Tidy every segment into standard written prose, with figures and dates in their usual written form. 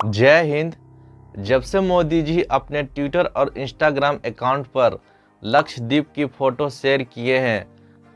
जय हिंद। जब से मोदी जी अपने ट्विटर और इंस्टाग्राम अकाउंट पर लक्षद्वीप की फ़ोटो शेयर किए हैं,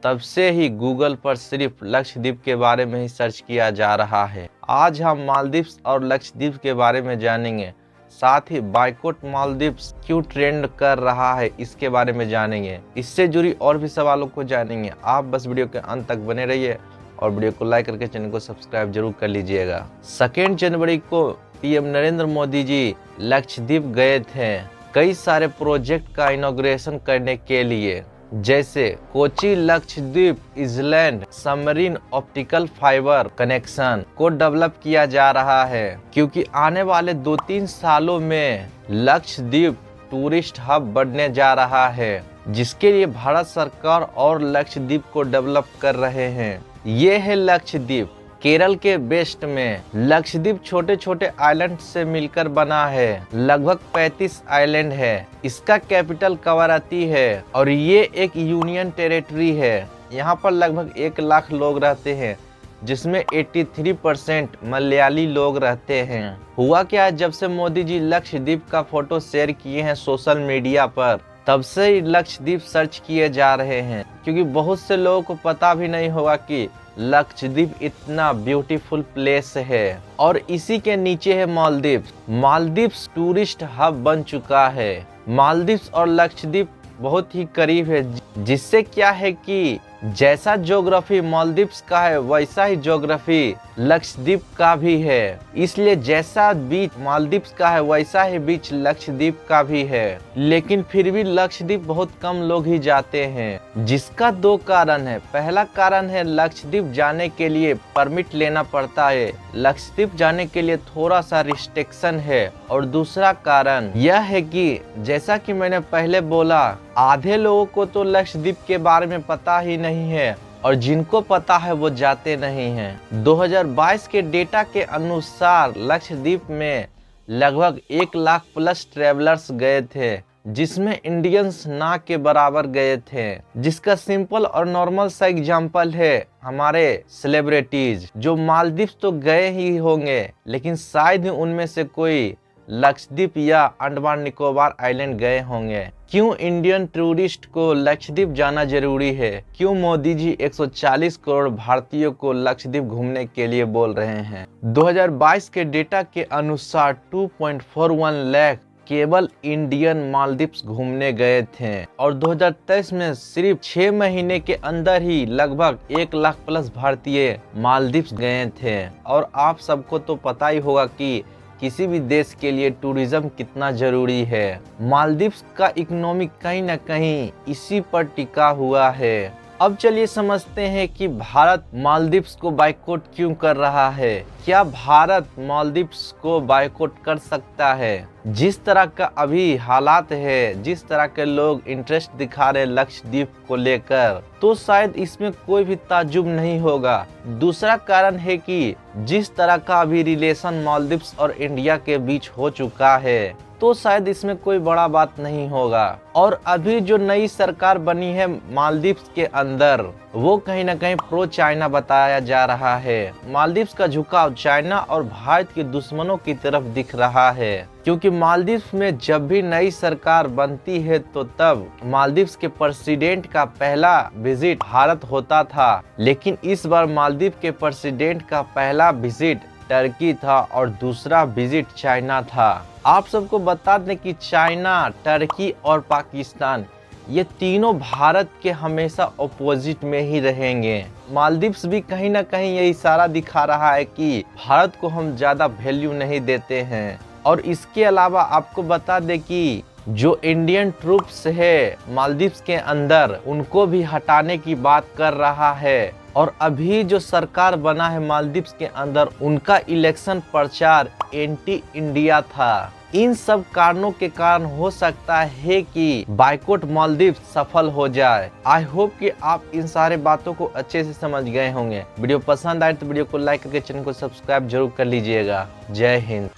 तब से ही गूगल पर सिर्फ लक्षद्वीप के बारे में ही सर्च किया जा रहा है। आज हम मालदीव्स और लक्षद्वीप के बारे में जानेंगे, साथ ही बाइकॉट मालदीव्स क्यों ट्रेंड कर रहा है इसके बारे में जानेंगे। इससे जुड़ी और भी सवालों को जानेंगे। आप बस वीडियो के अंत तक बने रहिए और वीडियो को लाइक करके चैनल को सब्सक्राइब जरूर कर लीजिएगा। 2 जनवरी को पीएम नरेंद्र मोदी जी लक्षद्वीप गए थे कई सारे प्रोजेक्ट का इनॉग्रेशन करने के लिए, जैसे Kochi Lakshadweep island submarine optical fibre connection को डेवलप किया जा रहा है, क्योंकि आने वाले 2-3 सालों में लक्षद्वीप टूरिस्ट हब बनने जा रहा है, जिसके लिए भारत सरकार और लक्षद्वीप को डेवलप कर रहे हैं। ये है लक्षद्वीप, केरल के वेस्ट में। लक्षद्वीप छोटे छोटे आइलैंड से मिलकर बना है, लगभग 35 आइलैंड है। इसका कैपिटल कवरत्ती है और ये एक यूनियन टेरिटरी है। यहाँ पर लगभग 1 लाख लोग रहते हैं, जिसमें 83% मलयाली लोग रहते हैं। हुआ क्या, जब से मोदी जी लक्षद्वीप का फोटो शेयर किए हैं सोशल मीडिया पर, तब से ही लक्षद्वीप सर्च किए जा रहे हैं, क्योंकि बहुत से लोगों को पता भी नहीं होगा कि लक्षद्वीप इतना ब्यूटीफुल प्लेस है। और इसी के नीचे है मालदीव्स। मालदीव्स टूरिस्ट हब बन चुका है। मालदीव्स और लक्षद्वीप बहुत ही करीब है, जिससे क्या है कि जैसा ज्योग्राफी मालदीव्स का है, वैसा ही ज्योग्राफी लक्षद्वीप का भी है। इसलिए जैसा बीच मालदीव्स का है, वैसा ही बीच लक्षद्वीप का भी है। लेकिन फिर भी लक्षद्वीप बहुत कम लोग ही जाते हैं, जिसका 2 कारण है। पहला कारण है लक्षद्वीप जाने के लिए परमिट लेना पड़ता है, लक्षद्वीप जाने के लिए थोड़ा सा रिस्ट्रिक्शन है। और दूसरा कारण यह है कि जैसा कि मैंने पहले बोला, आधे लोगों को तो लक्षद्वीप के बारे में पता ही नहीं है, और जिनको पता है वो जाते नहीं हैं। 2022 के डेटा के अनुसार लक्षद्वीप में लगभग 1 लाख प्लस ट्रेवलर्स गए थे, जिसमें इंडियंस ना के बराबर गए थे। जिसका सिंपल और नॉर्मल सा एग्जांपल है हमारे सेलिब्रिटीज, जो मालदीव्स तो गए ही होंगे, लेकिन शायद ही उनमें से कोई लक्षद्वीप या अंडमान निकोबार आइलैंड गए होंगे। क्यों इंडियन टूरिस्ट को लक्षद्वीप जाना जरूरी है? क्यों मोदी जी 140 करोड़ भारतीयों को लक्षद्वीप घूमने के लिए बोल रहे हैं? 2022 के डेटा के अनुसार 2.41 लाख केवल इंडियन मालदीव्स घूमने गए थे, और 2023 में सिर्फ 6 महीने के अंदर ही लगभग 1 लाख प्लस भारतीय मालदीव्स गए थे। और आप सबको तो पता ही होगा कि किसी भी देश के लिए टूरिज्म कितना जरूरी है। मालदीव्स का इकोनॉमी कहीं न कहीं इसी पर टिका हुआ है। अब चलिए समझते हैं कि भारत मालदीव्स को बाइकॉट क्यों कर रहा है। क्या भारत मालदीव्स को बाइकॉट कर सकता है? जिस तरह का अभी हालात है, जिस तरह के लोग इंटरेस्ट दिखा रहे लक्षद्वीप को लेकर, तो शायद इसमें कोई भी ताज्जुब नहीं होगा। दूसरा कारण है कि जिस तरह का अभी रिलेशन मालदीव्स और इंडिया के बीच हो चुका है, तो शायद इसमें कोई बड़ा बात नहीं होगा। और अभी जो नई सरकार बनी है मालदीव्स के अंदर, वो कहीं ना कहीं प्रो चाइना बताया जा रहा है। मालदीव्स का झुकाव चाइना और भारत के दुश्मनों की तरफ दिख रहा है, क्योंकि मालदीव्स में जब भी नई सरकार बनती है, तो तब मालदीव्स के प्रेसिडेंट का पहला विजिट भारत होता था। लेकिन इस बार मालदीव के प्रेसिडेंट का पहला विजिट टर्की था और दूसरा विजिट चाइना था। आप सबको बता दें कि चाइना, टर्की और पाकिस्तान, ये तीनों भारत के हमेशा अपोजिट में ही रहेंगे। मालदीव्स भी कहीं ना कहीं ये इशारा दिखा रहा है कि भारत को हम ज़्यादा वैल्यू नहीं देते हैं। और इसके अलावा आपको बता दें कि जो इंडियन ट्रूप्स है मालदीव्स के अंदर, उनको भी हटाने की बात कर रहा है। और अभी जो सरकार बना है मालदीव्स के अंदर, उनका इलेक्शन प्रचार एंटी इंडिया था। इन सब कारणों के कारण हो सकता है कि बाइकॉट मालदीव्स सफल हो जाए। आई होप कि आप इन सारे बातों को अच्छे से समझ गए होंगे। वीडियो पसंद आए तो वीडियो को लाइक करके चैनल को सब्सक्राइब जरूर कर लीजिएगा। जय हिंद।